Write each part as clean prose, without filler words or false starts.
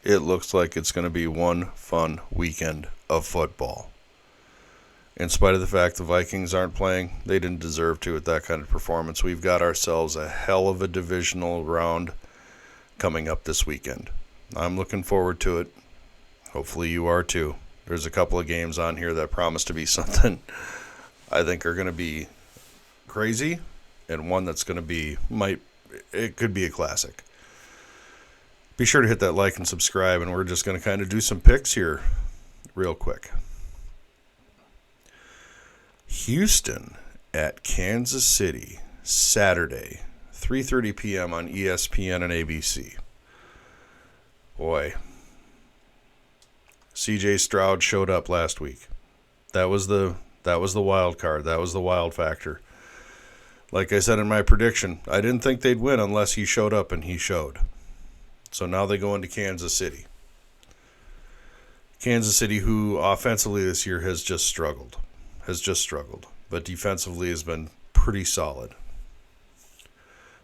it looks like it's going to be one fun weekend of football. In spite of the fact the Vikings aren't playing, they didn't deserve to with that kind of performance. We've got ourselves a hell of a divisional round coming up this weekend. I'm looking forward to it. Hopefully you are too. There's a couple of games on here that promise to be something I think are going to be crazy, and one that's going to be, it could be a classic. Be sure to hit that like and subscribe, and we're just going to kind of do some picks here real quick. Houston at Kansas City, Saturday, 3:30 p.m. on ESPN and ABC. Boy, C.J. Stroud showed up last week. That was the wild card. That was the wild factor. Like I said in my prediction, I didn't think they'd win unless he showed up, and he showed. So now they go into Kansas City. Kansas City, who offensively this year has just struggled, but defensively has been pretty solid.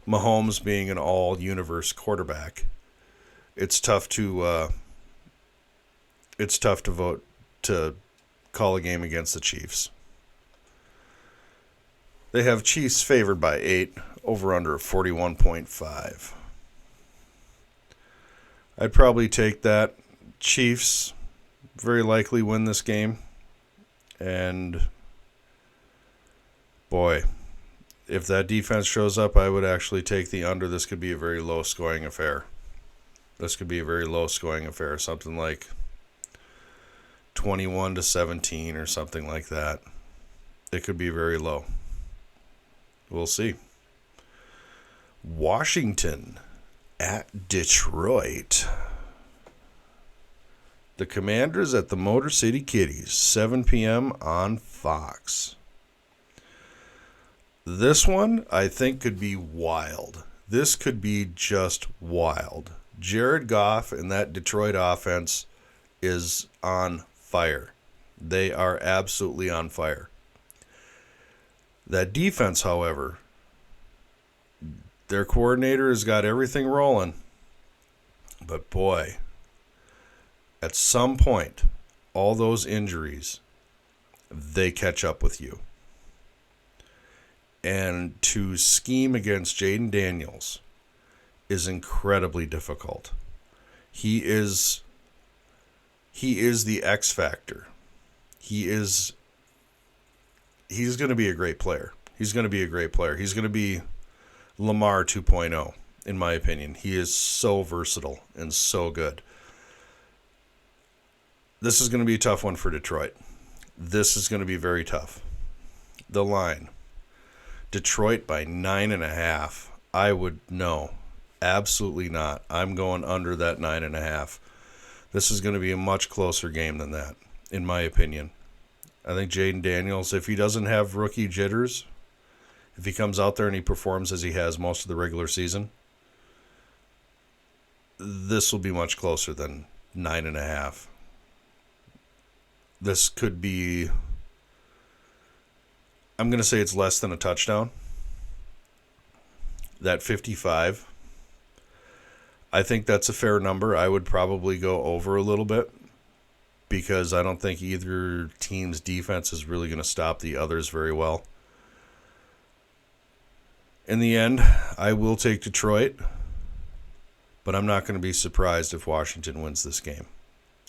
Mahomes being an all-universe quarterback, it's tough to vote to call a game against the Chiefs. They have Chiefs favored by 8, over under 41.5. I'd probably take that. Chiefs very likely win this game. And boy, if that defense shows up, I would actually take the under. This could be a very low-scoring affair. Something like 21-17 or something like that. It could be very low. We'll see. Washington at Detroit. The Commanders at the Motor City Kitties, 7 p.m. on Fox. This one, I think, could be wild. This could be just wild. Jared Goff and that Detroit offense is on fire. They are absolutely on fire. That defense, however, their coordinator has got everything rolling. But boy, at some point, all those injuries, they catch up with you. And to scheme against Jaden Daniels is incredibly difficult. He is the X factor. He's going to be a great player. He's going to be Lamar 2.0, in my opinion. He is so versatile and so good. This is going to be a tough one for Detroit. This is going to be very tough. The line. Detroit by 9.5. I would no. Absolutely not. I'm going under that 9.5. This is going to be a much closer game than that, in my opinion. I think Jaden Daniels, if he doesn't have rookie jitters, if he comes out there and he performs as he has most of the regular season, this will be much closer than 9.5. This could be, I'm going to say it's less than a touchdown. That 55, I think that's a fair number. I would probably go over a little bit because I don't think either team's defense is really going to stop the others very well. In the end, I will take Detroit, but I'm not going to be surprised if Washington wins this game.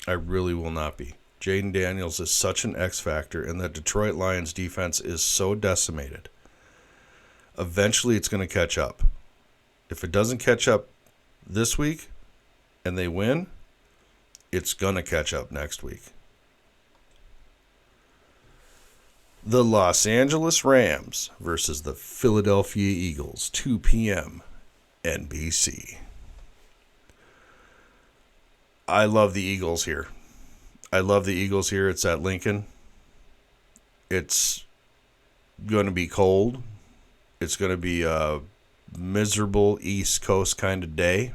I really will not be. Jaden Daniels is such an X factor, and that Detroit Lions defense is so decimated. Eventually, it's going to catch up. If it doesn't catch up this week and they win, it's going to catch up next week. The Los Angeles Rams versus the Philadelphia Eagles, 2 p.m. NBC. I love the Eagles here. It's at Lincoln. It's going to be cold. It's going to be a miserable East Coast kind of day.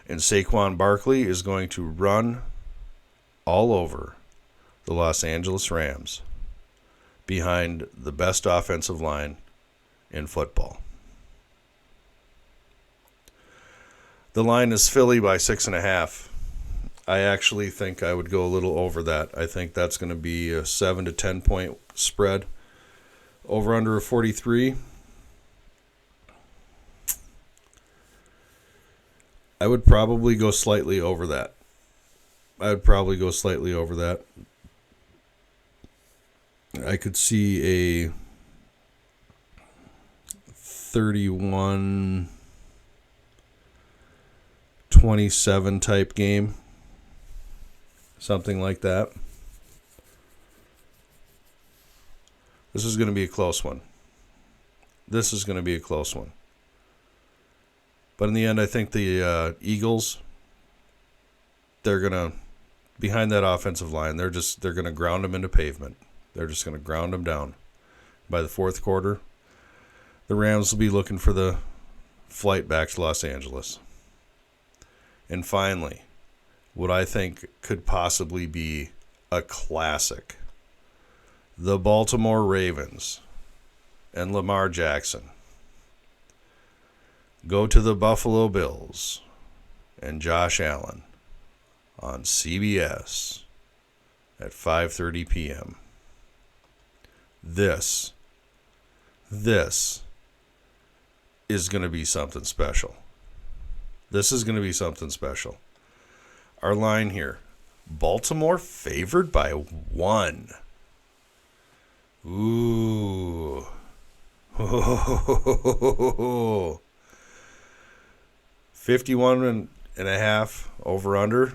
And Saquon Barkley is going to run all over the Los Angeles Rams behind the best offensive line in football. The line is Philly by 6.5. I actually think I would go a little over that. I think that's going to be a 7 to 10 point spread. Over under a 43. I would probably go slightly over that. I could see a 31-27 type game. Something like that. This is going to be a close one. But in the end, I think the Eagles, they're going to, behind that offensive line, they're going to ground them into pavement. They're just going to ground them down. By the fourth quarter, the Rams will be looking for the flight back to Los Angeles. And finally, what I think could possibly be a classic. The Baltimore Ravens and Lamar Jackson go to the Buffalo Bills and Josh Allen on CBS at 5:30 p.m. This is going to be something special. Our line here, Baltimore favored by 1. Ooh. 51.5 over under.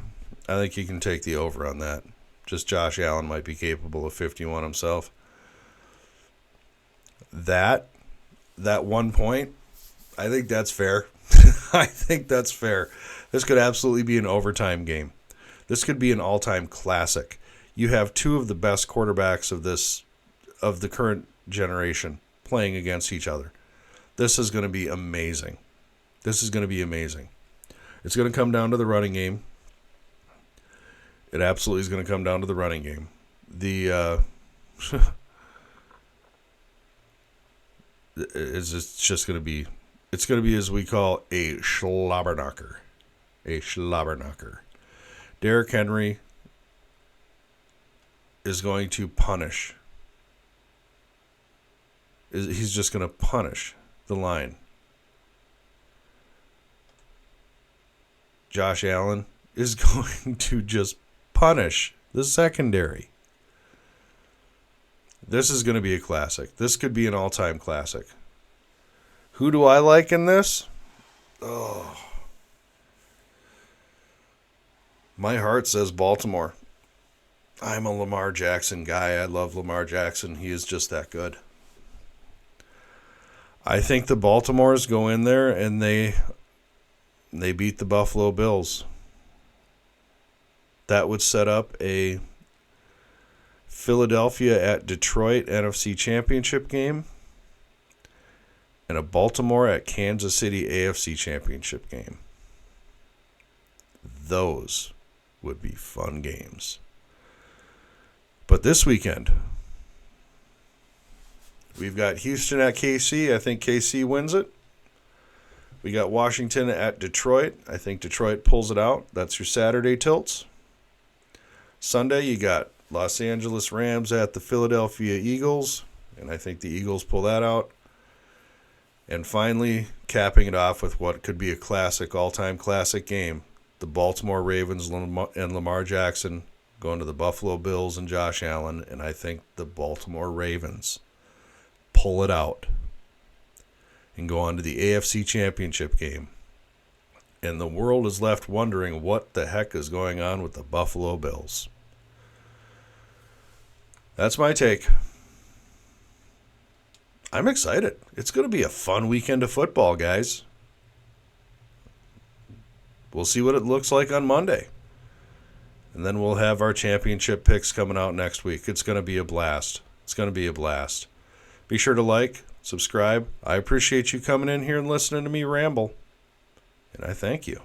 I think you can take the over on that. Just Josh Allen might be capable of 51 himself. That 1 point, I think that's fair. This could absolutely be an overtime game. This could be an all-time classic. You have two of the best quarterbacks of the current generation playing against each other. This is going to be amazing. It's going to come down to the running game. It absolutely is going to come down to the running game. It's just going to be, as we call, a slobberknocker. Derrick Henry is going to punish. He's just going to punish the line. Josh Allen is going to just punish the secondary. This is going to be a classic. This could be an all-time classic. Who do I like in this? Oh. My heart says Baltimore. I'm a Lamar Jackson guy. I love Lamar Jackson. He is just that good. I think the Baltimores go in there and they beat the Buffalo Bills. That would set up a Philadelphia at Detroit NFC Championship game and a Baltimore at Kansas City AFC Championship game. Those would be fun games. But this weekend, we've got Houston at KC. I think KC wins it. We got Washington at Detroit. I think Detroit pulls it out. That's your Saturday tilts. Sunday, you got Los Angeles Rams at the Philadelphia Eagles, and I think the Eagles pull that out. And finally, capping it off with what could be a classic, all-time classic game, the Baltimore Ravens and Lamar Jackson going to the Buffalo Bills and Josh Allen, and I think the Baltimore Ravens pull it out and go on to the AFC Championship game. And the world is left wondering what the heck is going on with the Buffalo Bills. That's my take. I'm excited. It's going to be a fun weekend of football, guys. We'll see what it looks like on Monday. And then we'll have our championship picks coming out next week. It's going to be a blast. Be sure to like, subscribe. I appreciate you coming in here and listening to me ramble. And I thank you.